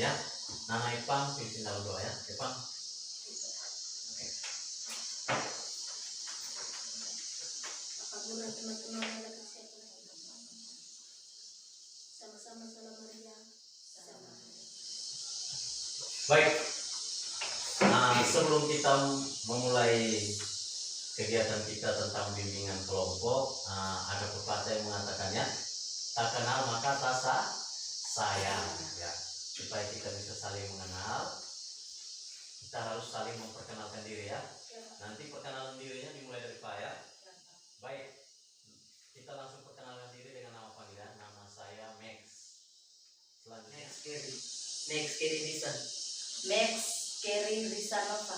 ya. Nana Ipang pimpin dalam doa ya. Ipang. Oke. Apapun teman-teman yang kasih sama-sama salam Maria. Baik. Sebelum kita memulai kegiatan kita tentang bimbingan kelompok, ada pepatah yang mengatakannya, tak kenal maka tak sayang, ya. Supaya kita bisa saling mengenal, kita harus saling memperkenalkan diri ya. Nanti perkenalan dirinya dimulai dari Pak ya. Baik, kita langsung perkenalkan diri dengan nama panggilan. Nama saya Max. Selanjutnya Max Keri Risa. Max Keri Risanova.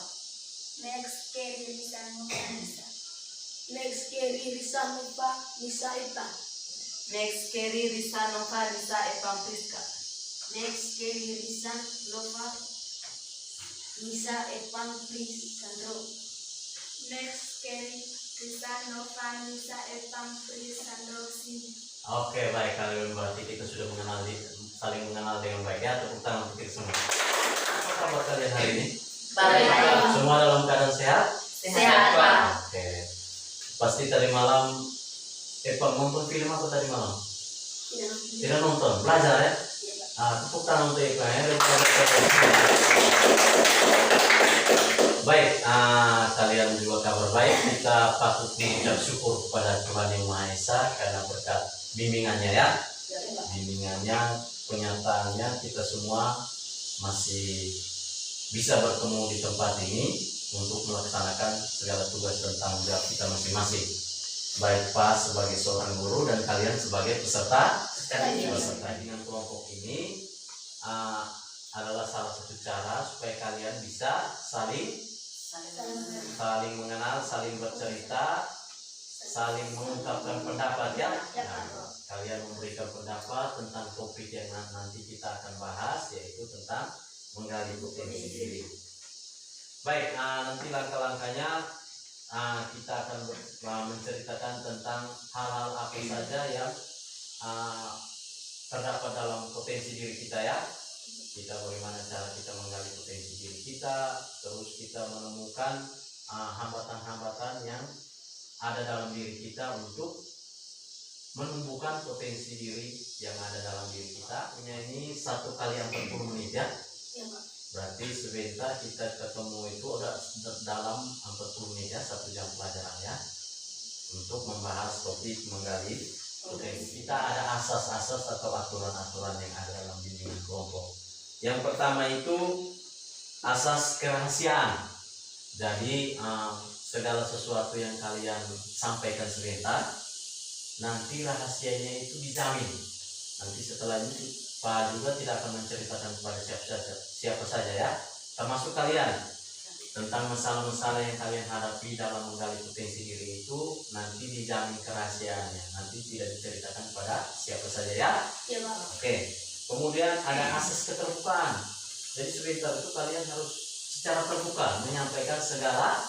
Max Keri Risanova Nisa. Max Keri Risanova Nisa Ita. Max Keri Risanova Nisa Epang Priska. Max Keri Risanova Nisa Epang Prisandro. Max Keri Risanova Nisa Epang Prisandro Sini. Oke, baik, kalian berarti kita sudah saling mengenal dengan baik ya. Tepuk tangan untuk kita semua. Apa kabar kalian hari ini? Baik. Semua dalam keadaan sehat? Sehat Pak. Oke. Pasti tadi malam Pak nonton film apa tadi malam? Tidak nonton, belajar ya? Tepuk tangan untuk Pak ya. Baik, kalian juga kabar baik. Kita patut mengucap syukur kepada Tuhan Yang Maha Esa karena berkat bimbingannya ya. Bimbingannya, penyataannya kita semua masih bisa bertemu di tempat ini untuk melaksanakan segala tugas dan tanggung jawab kita masing-masing. Baik Pak sebagai seorang guru dan kalian sebagai peserta dengan kelompok ini adalah salah satu cara supaya kalian bisa saling mengenal, saling bercerita, saling mengungkapkan pendapat ya. Kalian memberikan pendapat tentang topik yang nanti kita akan bahas, yaitu tentang menggali potensi diri. Baik, nanti langkah-langkahnya kita akan menceritakan tentang hal-hal apa saja yang terdapat dalam potensi diri kita ya. Kita bagaimana cara kita menggali potensi diri kita, terus kita menemukan hambatan-hambatan yang ada dalam diri kita untuk menumbuhkan potensi diri yang ada dalam diri kita. Ini 1 kali 40 menit ya. Berarti sebentar kita ketemu itu udah dalam 40 menit ya, 1 jam pelajaran ya, untuk membahas topik menggali potensi. Kita ada asas-asas atau aturan-aturan yang ada dalam bimbingan kelompok. Yang pertama itu asas kerahasiaan. Jadi segala sesuatu yang kalian sampaikan sebentar, nanti rahasianya itu dijamin. Nanti setelah itu Pak juga tidak akan menceritakan kepada siapa saja ya, termasuk kalian, tentang masalah-masalah yang kalian hadapi dalam menggali potensi diri itu nanti dijamin kerahasiaannya, nanti tidak diceritakan kepada siapa saja ya. Oke. Kemudian ada asas keterbukaan. Jadi sebentar itu kalian harus secara terbuka menyampaikan segala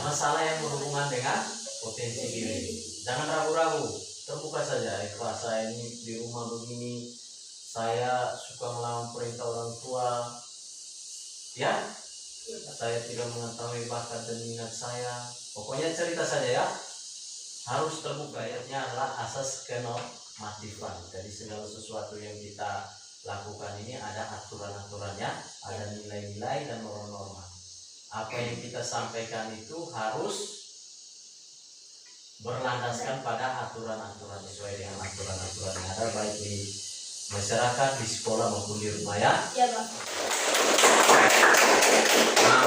masalah yang berhubungan dengan potensi diri. Jangan ragu-ragu, terbuka saja. Pak, saya ini di rumah begini, saya suka melawan perintah orang tua, ya. Saya tidak mengetahui bakat dan minat saya. Pokoknya cerita saja ya. Harus terbuka ya. Ini adalah asas kenormatifan. Jadi segala sesuatu yang kita lakukan ini ada aturan-aturannya, ada nilai-nilai dan norma-norma. Apa yang kita sampaikan itu harus berlandaskan pada aturan-aturan, sesuai dengan aturan-aturan yang ada baik di masyarakat, di sekolah maupun di rumah ya.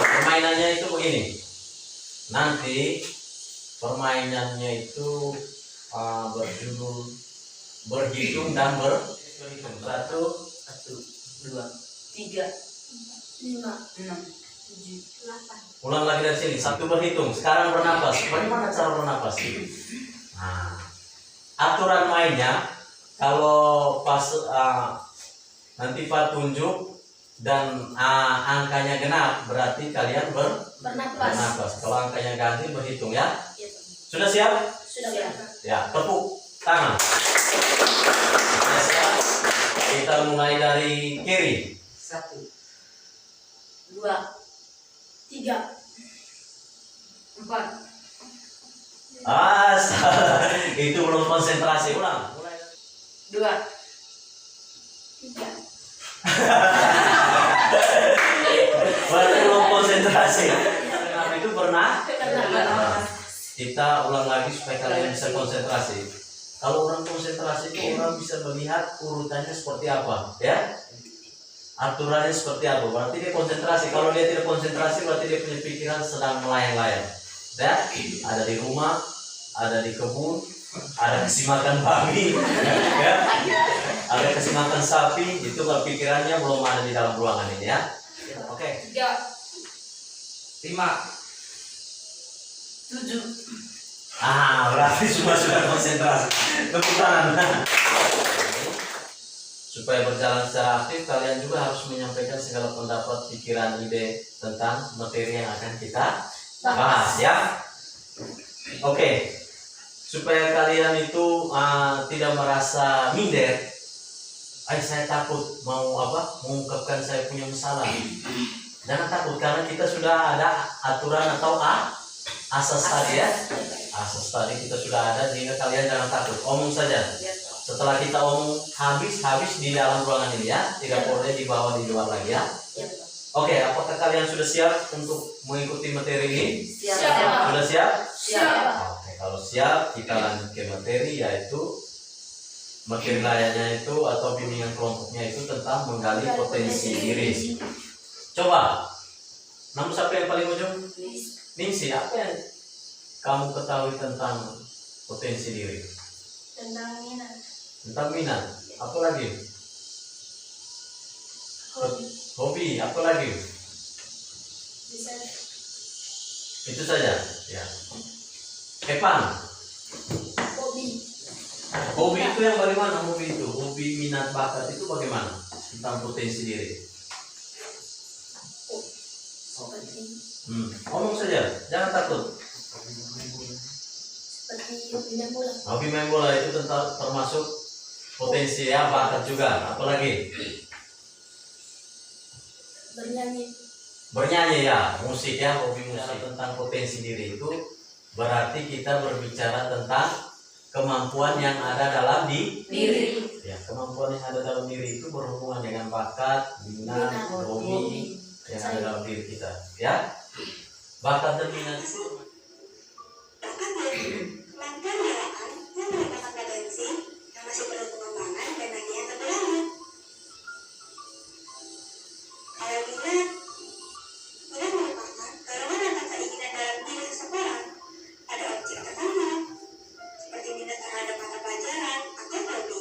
Permainannya itu begini. Nanti permainannya itu berjudul berhitung dan berhitung. 1, 2, 3, 5, 6. 7, 8. Ulang lagi dari sini. 1 berhitung. Sekarang bernapas. Bagaimana cara bernapas? Aturan mainnya, kalau pas nanti Pak tunjuk dan angkanya genap, berarti kalian bernapas. Kalau angkanya ganti berhitung ya. Sudah siap? Sudah. Ya, tepuk tangan. Kita mulai Mulai dari Keri. 1, 2, 3, 4. Salah. Itu belum konsentrasi. Ulang. Mulai dari 2, 3. Berarti belum konsentrasi. Kenapa itu pernah? Pernah. Kita ulang lagi supaya kalian bisa konsentrasi. Kalau orang konsentrasi itu orang bisa melihat urutannya seperti apa, ya? Aturannya seperti apa. Berarti dia konsentrasi. Kalau dia tidak konsentrasi, berarti dia punya pikiran sedang melayang-layang. Ya? Ada di rumah, ada di kebun, ada kasih makan babi, ya? Ada kasih makan sapi. Itu kalau pikirannya belum ada di dalam ruangan ini, ya? Oke. 3, 5. 7, Berarti semua sudah konsentrasi. Tepuk tangan. Supaya berjalan secara aktif, kalian juga harus menyampaikan segala pendapat, pikiran, ide tentang materi yang akan kita bahas, ya. Oke. Supaya kalian itu tidak merasa minder. Saya takut mengungkapkan saya punya masalah. Jangan takut, karena kita sudah ada aturan atau asas tadi, ya. Asas tadi kita sudah ada, sehingga kalian jangan takut, omong saja. Setelah kita omong habis di dalam ruangan ini, ya. Tidak boleh dibawa di luar lagi, ya. Oke, apakah kalian sudah siap untuk mengikuti materi ini? Siap. Sudah siap? Siap. Oke, kalau siap kita lanjut ke materi, yaitu materi lainnya itu atau bimbingan kelompoknya itu tentang menggali potensi diri. Coba, nama siapa yang paling ujung? Ningsi, apa yang kamu ketahui tentang potensi diri? Tentang minat. Tentang minat. Apa lagi? Hobi. Hobi. Apa lagi? Bisa. Itu saja. Ya. Epan. Hobi. Hobi itu yang bagaimana? Hobi itu, hobi, minat, bakat itu bagaimana? Tentang potensi diri. Seperti Ngomong saja, jangan takut. hobi main bola. Hobi main bola itu termasuk potensi, ya, bakat juga. Apalagi Bernyanyi. bernyanyi, ya, musik, ya, hobi musik. Tentang potensi diri itu berarti kita berbicara tentang kemampuan yang ada dalam diri. Ya, kemampuan yang ada dalam diri itu berhubungan dengan bakat, minat, hobi yang ada dalam diri kita, ya. Bakat dan minat itu kemampuan gerakan yang merupakan potensi yang masih perlu pengembangan dan latihan lebih lanjut. Kalau minat merupakan dorongan atau keinginan dalam diri seseorang pada objek tertentu, seperti minat terhadap mata pelajaran atau hobi.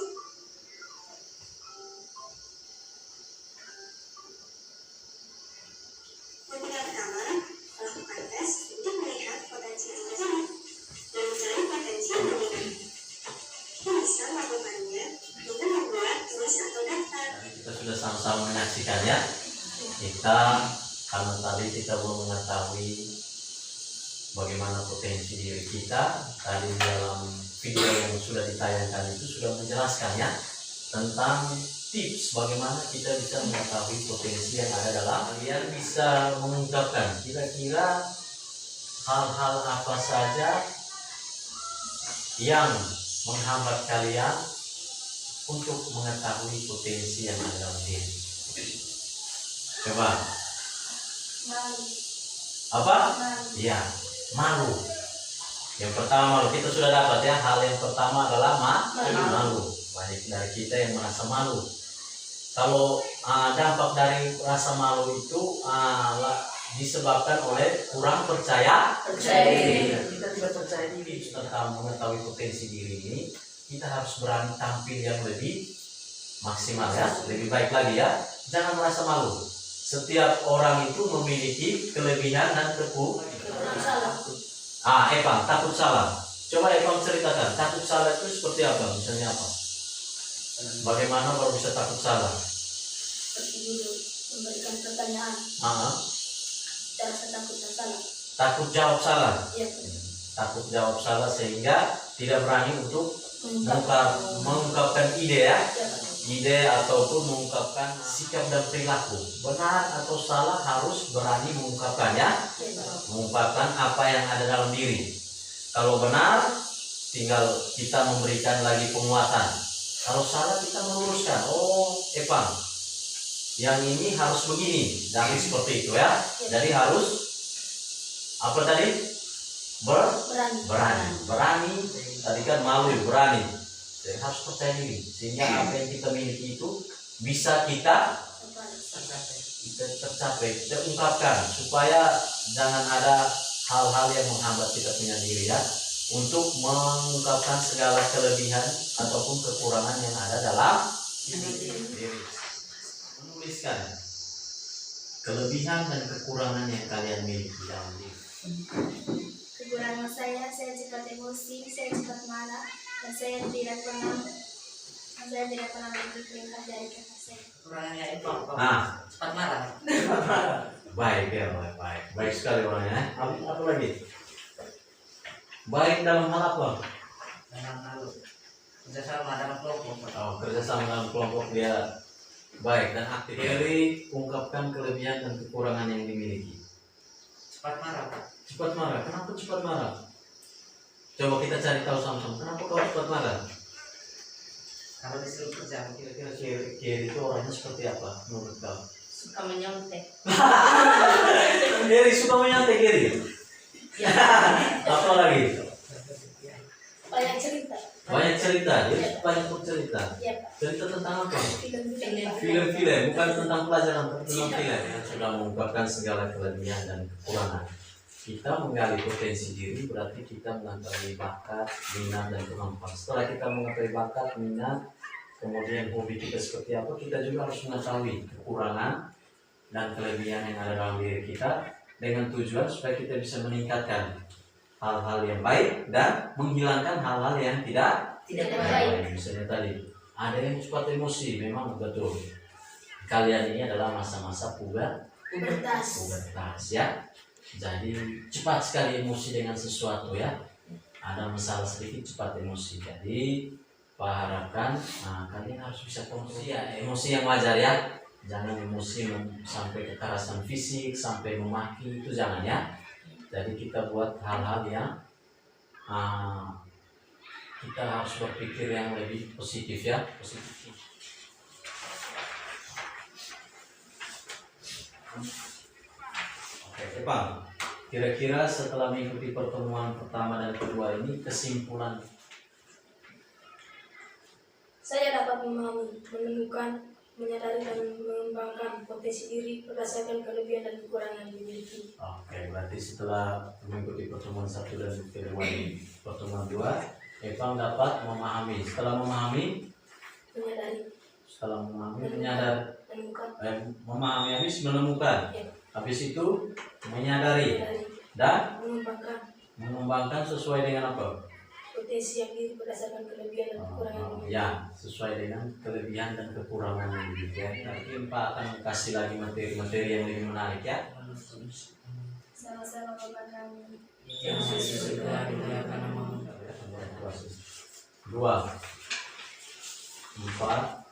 Untuk yang pertama, melakukan tes untuk melihat potensi seseorang dan mencari potensi yang dominan. Kita bisa melakukannya dengan membuat tulis atau daftar. kita sudah sama-sama menyaksikan, ya. Kita karena tadi kita belum mengetahui bagaimana potensi diri kita. Tadi dalam video yang sudah ditayangkan itu sudah menjelaskan, ya, tentang tips bagaimana kita bisa mengetahui potensi yang ada dalam. Kalian bisa mengungkapkan kira-kira hal-hal apa saja yang menghambat kalian untuk mengetahui potensi yang ada dalam diri. Coba. Malu. Apa? Malu. Ya, malu. Yang pertama malu, kita sudah dapat, ya. Hal yang pertama adalah malu. Banyak dari kita yang merasa malu. Kalau dampak dari rasa malu itu disebabkan oleh kurang percaya diri. Kita tidak percaya diri tentang mengetahui potensi diri ini. Kita harus berani tampil yang lebih maksimal, ya, lebih baik lagi, ya. Jangan merasa malu. Setiap orang itu memiliki kelebihan dan Takut salah. Evan, takut salah. Coba Evan ceritakan, takut salah itu seperti apa? Misalnya apa? Bagaimana baru bisa takut salah? Seperti dulu memberikan pertanyaan. Rasa takut dan salah. Takut jawab salah. Ya. Takut jawab salah sehingga tidak berani untuk Mengungkap. mengungkapkan ide, ya. Ya. ide ataupun mengungkapkan sikap dan perilaku. Benar atau salah harus berani mengungkapkan ya, mengungkapkan apa yang ada dalam diri. Kalau benar tinggal kita memberikan lagi penguatan. Kalau salah kita meluruskan. Oh, Epang, yang ini harus begini, jangan seperti itu ya. Jadi harus apa tadi? Berani. Tadi kan malu, berani. Jadi harus percaya diri sehingga apa yang kita miliki itu bisa kita tercapai, kita ungkapkan supaya jangan ada hal-hal yang menghambat kita punya diri ya, untuk mengungkapkan segala kelebihan ataupun kekurangan yang ada dalam diri. Menuliskan kelebihan dan kekurangan yang kalian miliki dalam diri. Kekurangan saya cepat emosi, saya cepat marah, dan saya tidak pernah berperintah dari kakak saya. Kekurangannya itu apa? Cepat marah. Baik ya, baik sekali orangnya. Apa lagi? Baik dalam hal apa? Dalam hal kerjasama dalam kelompok. Oh, kerjasama dalam kelompok dia baik dan aktif. Jadi ungkapkan kelebihan dan kekurangan yang dimiliki. Cepat marah, Pak. Cepat marah. Kenapa cepat marah? Coba kita cari tahu sama-sama. Kenapa kau cepat marah? Kalau disuruh kerja, Kira-kira Kiri itu orangnya seperti apa menurut kau? Suka menyontek. Kiri suka menyantai Kiri. Ya. Apa lagi? Banyak cerita. Banyak cerita. Dia banyak bercerita. Ya, Pak. Cerita tentang apa? Film-film, Pak. Film-film, bukan tentang pelajaran, tapi tentang film yang sudah mengungkapkan segala kelebihan dan kekurangan. Kita menggali potensi diri berarti kita mengetahui bakat, minat, dan kemampuan. Setelah kita mengetahui bakat, minat, kemudian hobi kita seperti apa, kita juga harus mengetahui kekurangan dan kelebihan yang ada dalam diri kita dengan tujuan supaya kita bisa meningkatkan hal-hal yang baik dan menghilangkan hal-hal yang tidak baik. Misalnya tadi ada yang cepat emosi, memang betul. Kalian ini adalah masa-masa pubertas ya. Jadi cepat sekali emosi dengan sesuatu ya. Ada masalah sedikit cepat emosi. Jadi Pak harapkan kalian harus bisa kontrol ya, emosi yang wajar ya. Jangan emosi sampai kekerasan fisik, sampai memaki, itu jangan ya. Jadi kita buat hal-hal yang kita harus berpikir yang lebih positif ya, positif. Oke, Pak. Kira-kira setelah mengikuti pertemuan pertama dan kedua ini kesimpulan. Saya dapat memahami, menemukan, menyadari dan mengembangkan potensi diri berdasarkan kelebihan dan kekurangan yang dimiliki. Oke, berarti setelah mengikuti pertemuan satu dan kedua ini, pertemuan dua, Evan dapat memahami. Setelah memahami, Menyadari, menyadari, menemukan, memahami habis menemukan, ya, habis itu menyadari dan mengembangkan sesuai dengan apa? potensi yang diri berdasarkan kelebihan dan kekurangan yang dimiliki. Ya, sesuai dengan kelebihan dan kekurangan yang dimiliki. Nanti Pak akan kasih lagi materi-materi yang lebih menarik ya. Sama-sama Bapak kami. yang sesuai dengan nama. 2, 4,